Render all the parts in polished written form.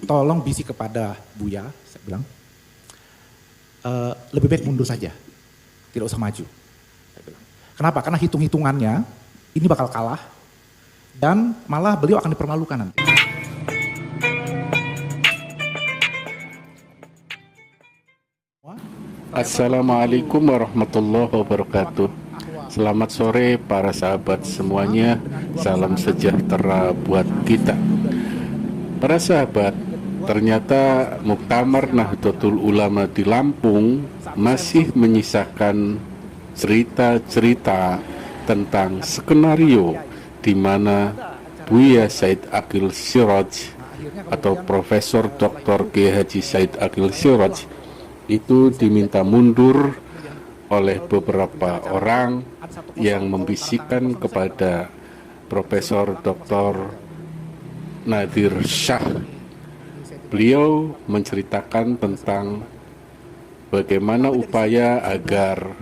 tolong bisik kepada Buya, saya bilang, lebih baik mundur saja, tidak usah maju. Saya bilang. Kenapa? Karena hitung-hitungannya ini bakal kalah dan malah beliau akan dipermalukan nanti. Assalamualaikum warahmatullahi wabarakatuh. Selamat sore para sahabat semuanya. Salam sejahtera buat kita. Para sahabat, ternyata Muktamar Nahdlatul Ulama di Lampung masih menyisakan cerita-cerita tentang skenario di mana Buya Said Aqil Siraj atau Profesor Dr. Kiai Haji Said Aqil Siraj itu diminta mundur oleh beberapa orang yang membisikkan kepada Profesor Dr. Nadir Shah. Beliau menceritakan tentang bagaimana upaya agar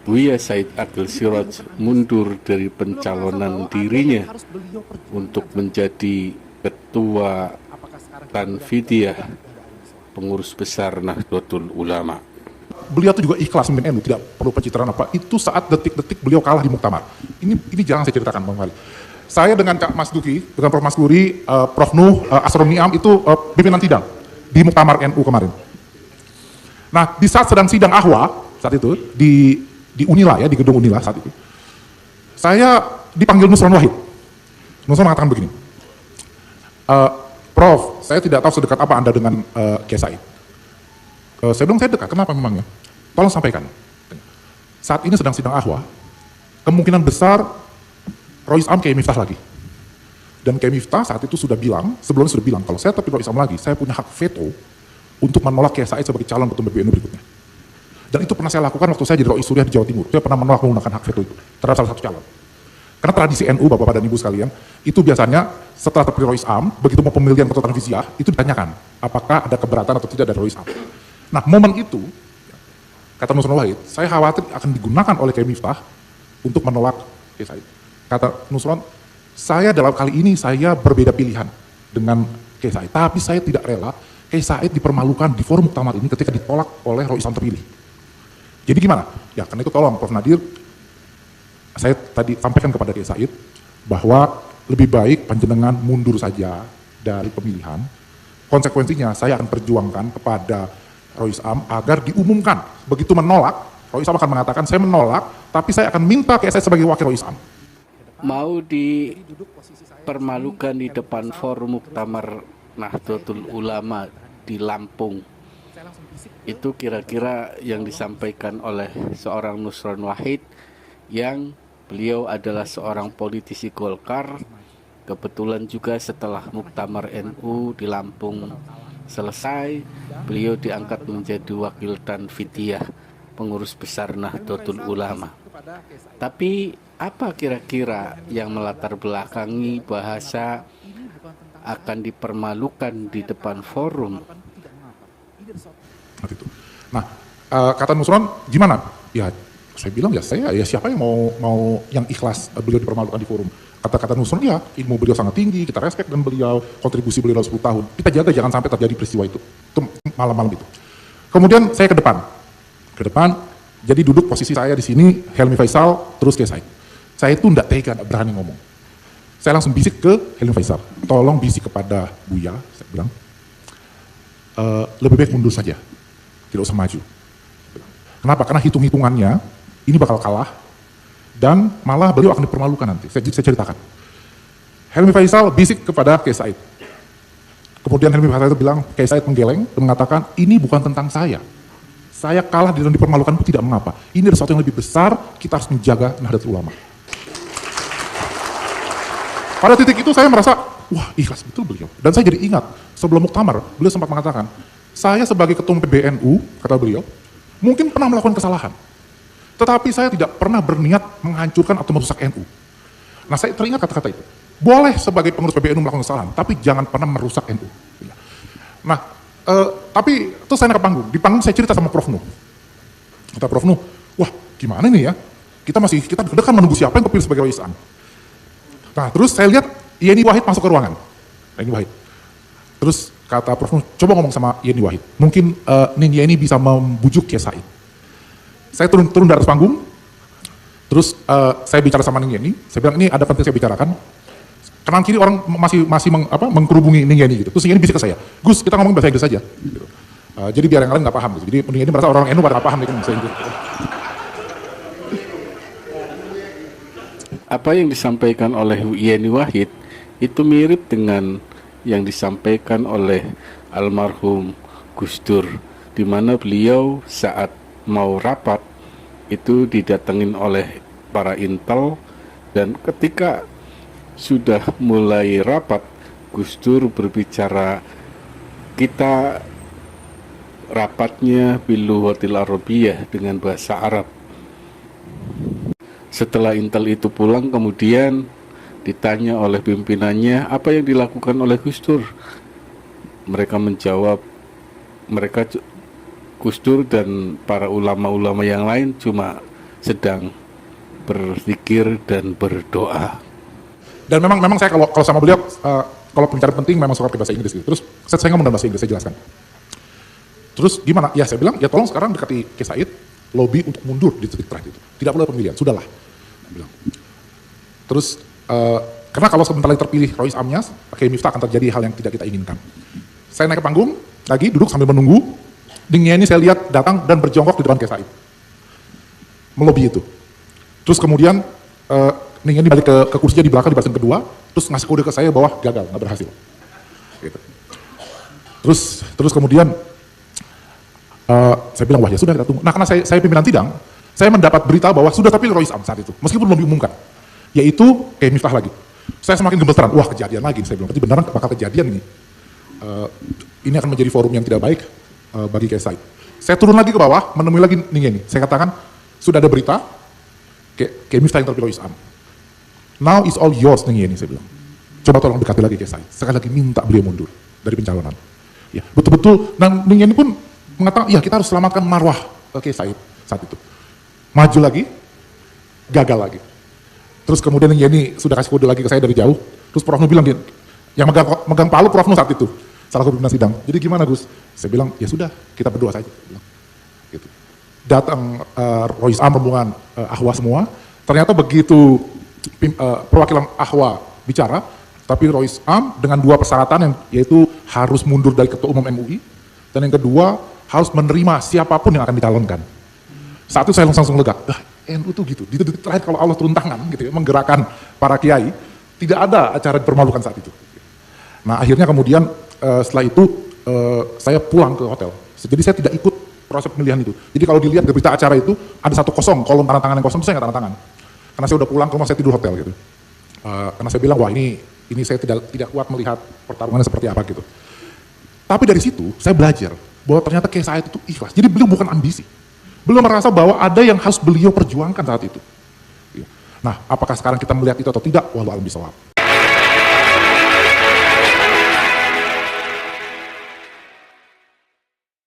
Buya Said Aqil Siraj mundur dari pencalonan dirinya untuk menjadi ketua Tanfidiyah, pengurus besar Nahdlatul Ulama. Beliau itu juga ikhlas memimpin NU, tidak perlu pencitraan apa. Itu saat detik-detik beliau kalah di Muktamar. Ini jarang saya ceritakan, Bang Wali. Saya dengan Kak Mas Duki, dengan Prof. Mas Guri, Prof. Nuh, Asrom Niam itu pimpinan sidang di Muktamar NU kemarin. Nah, di saat sedang sidang Ahwa, saat itu, di Unila ya, di gedung Unila saat itu, saya dipanggil Nusron Wahid. Nusron mengatakan begini, Prof, saya tidak tahu sedekat apa Anda dengan Kiai Said. Saya bilang saya dekat, kenapa memangnya? Tolong sampaikan. Saat ini sedang sidang Ahwa, kemungkinan besar Rois Am Kiai Miftah lagi. Dan Kiai Miftah saat itu sudah bilang, sebelumnya sudah bilang, kalau saya tapi Rois Am lagi, saya punya hak veto untuk menolak Kiai Said sebagai calon ketua PBNU berikutnya. Dan itu pernah saya lakukan waktu saya jadi Rois Suriah di Jawa Timur. Saya pernah menolak menggunakan hak veto itu terhadap salah satu calon. Karena tradisi NU, Bapak dan Ibu sekalian, itu biasanya setelah terpilih Rois Am, begitu mau pemilihan ketua Tanfidiyah, itu ditanyakan apakah ada keberatan atau tidak dari Rois Am. Nah, momen itu, kata Nusron Wahid, saya khawatir akan digunakan oleh Kiai Miftah untuk menolak Kiai Said. Kata Nusron, saya dalam kali ini saya berbeda pilihan dengan Kiai Said, tapi saya tidak rela Kiai Said dipermalukan di forum Muktamar ini ketika ditolak oleh Rois Am terpilih. Jadi gimana? Ya karena itu tolong Prof. Nadir, saya tadi sampaikan kepada Kiai Said bahwa lebih baik panjenengan mundur saja dari pemilihan. Konsekuensinya saya akan perjuangkan kepada Rois Am agar diumumkan. Begitu menolak, Rois Am akan mengatakan saya menolak, tapi saya akan minta Kiai Said sebagai wakil Rois Am. Mau dipermalukan di depan forum Muktamar Nahdlatul Ulama di Lampung. Itu kira-kira yang disampaikan oleh seorang Nusron Wahid yang beliau adalah seorang politisi Golkar. Kebetulan juga setelah Muktamar NU di Lampung selesai, beliau diangkat menjadi wakil Tanfidiyah, pengurus besar Nahdlatul Ulama. Tapi apa kira-kira yang melatar belakangi bahasa akan dipermalukan di depan forum? Nah, kata Nusron, gimana? Ya, saya bilang ya saya, ya siapa yang mau yang ikhlas beliau dipermalukan di forum. Kata-kata Nusron, ya ilmu beliau sangat tinggi, kita respect dan beliau, kontribusi beliau dalam 10 tahun. Kita jaga jangan sampai terjadi peristiwa itu malam-malam itu. Kemudian saya ke depan, jadi duduk posisi saya di sini, Helmi Faisal, terus Kiai Said. Saya itu enggak tega, enggak berani ngomong. Saya langsung bisik ke Helmi Faisal, tolong bisik kepada Buya, saya bilang, lebih baik mundur saja, tidak usah maju. Kenapa? Karena hitung-hitungannya ini bakal kalah dan malah beliau akan dipermalukan nanti. Saya ceritakan. Helmi Faisal bisik kepada Kiai Said. Kemudian Helmi Faisal itu bilang, Kiai Said menggeleng dan mengatakan, ini bukan tentang saya. Saya kalah dan dipermalukan pun tidak mengapa. Ini ada sesuatu yang lebih besar, kita harus menjaga Nahdlatul Ulama. Pada titik itu saya merasa, wah ikhlas betul beliau. Dan saya jadi ingat, sebelum Muktamar, beliau sempat mengatakan, saya sebagai ketua PBNU, kata beliau, mungkin pernah melakukan kesalahan. Tetapi saya tidak pernah berniat menghancurkan atau merusak NU. Nah saya teringat kata-kata itu. Boleh sebagai pengurus PBNU melakukan kesalahan, tapi jangan pernah merusak NU. Nah, tapi terus saya naik ke panggung. Di panggung saya cerita sama Prof. Nuh. Kata Prof. Nuh, wah gimana nih ya? Kita deg-degan menunggu siapa yang kepilih sebagai Rois Am. Nah terus saya lihat Yeni Wahid masuk ke ruangan. Yeni Wahid. Terus kata Prof Nur, coba ngomong sama Yeni Wahid. Mungkin Ning Yeni bisa membujuk Kiai Said. Saya turun dari atas panggung, terus saya bicara sama Ning Yeni, saya bilang ini ada penting saya bicarakan. Kanan kiri orang masih mengkerubungi Ning Yeni gitu. Terus Ning Yeni bisik ke saya, Gus kita ngomong bahasa Inggris saja. Gitu. Jadi biar yang lain nggak paham. Gitu. Jadi Ning Yeni merasa orang NU pada nggak paham nih kan bahasa Inggris. Apa yang disampaikan oleh Yeni Wahid itu mirip dengan yang disampaikan oleh almarhum Gus Dur, di mana beliau saat mau rapat itu didatengin oleh para intel, dan ketika sudah mulai rapat Gus Dur berbicara, kita rapatnya bilughatil arabiyah dengan bahasa Arab. Setelah intel itu pulang, kemudian ditanya oleh pimpinannya apa yang dilakukan oleh Gus Dur. Mereka menjawab, Gus Dur dan para ulama-ulama yang lain cuma sedang berzikir dan berdoa. Dan memang saya kalau sama beliau, kalau pembicaraan penting memang suka pakai bahasa Inggris gitu. Terus saya ngomong dalam bahasa Inggris, saya jelaskan. Terus gimana? Ya saya bilang, ya tolong sekarang dekati Kiai Said, lobby untuk mundur di titik terakhir itu. Tidak perlu pemilihan, sudahlah. Bilang. Terus karena kalau sebentar lagi terpilih Rois Amnias, Kiai Miftah akan terjadi hal yang tidak kita inginkan. Saya naik ke panggung, lagi duduk sambil menunggu, Ning Yeni saya lihat datang dan berjongkok di depan Kiai Said. Melobi itu. Terus kemudian Ning Yeni balik ke kursinya di belakang di bahasan kedua, terus ngasih kode ke saya bahwa gagal, nggak berhasil. Gitu. Terus kemudian saya bilang, wah ya sudah kita tunggu. Nah karena saya pimpinan sidang, saya mendapat berita bahwa sudah terpilih Rois Am saat itu, meskipun belum diumumkan. Yaitu kayak Miftah lagi. Saya semakin gemeteran, wah kejadian lagi, saya bilang, berarti beneran bakal kejadian ini. Ini akan menjadi forum yang tidak baik bagi Kiai Said. Saya turun lagi ke bawah, menemui lagi Ning Yeni. Saya katakan, sudah ada berita, Kiai Miftah yang terpilih Rois Am. Now is all yours, Ning Yeni, saya bilang. Coba tolong dekati lagi Kiai Said. Sekali lagi minta beliau mundur dari pencalonan. Ya, betul-betul, dan Ning Yeni pun mengatakan, ya kita harus selamatkan marwah Kiai Said saat itu. Maju lagi, gagal lagi. Terus kemudian Yeni sudah kasih kode lagi ke saya dari jauh. Terus Prof Nur bilang, yang megang palu Prof Nur saat itu. Salah satu pimpinan sidang. Jadi gimana Gus? Saya bilang, ya sudah, kita berdoa saja. Gitu. Datang Rois Am, rombongan Ahwa semua. Ternyata begitu perwakilan Ahwa bicara, tapi Rois Am dengan dua persyaratan, yang yaitu harus mundur dari Ketua Umum MUI, dan yang kedua harus menerima siapapun yang akan dicalonkan. Saat itu saya langsung lega. NU tuh gitu, di detik terakhir kalau Allah turun tangan gitu ya, menggerakkan para kiai, tidak ada acara dipermalukan saat itu. Nah akhirnya kemudian setelah itu saya pulang ke hotel. Jadi saya tidak ikut proses pemilihan itu. Jadi kalau dilihat di berita acara itu ada 1 kosong, kolom tanda tangan yang kosong itu saya nggak tanda tangan. Karena saya udah pulang ke rumah, saya tidur hotel gitu. Karena saya bilang wah ini saya tidak kuat melihat pertarungannya seperti apa gitu. Tapi dari situ saya belajar bahwa ternyata Kiai Said itu ikhlas. Jadi beliau bukan ambisi. Beliau merasa bahwa ada yang harus beliau perjuangkan saat itu. Nah, apakah sekarang kita melihat itu atau tidak? Wallahu a'lam bishawab.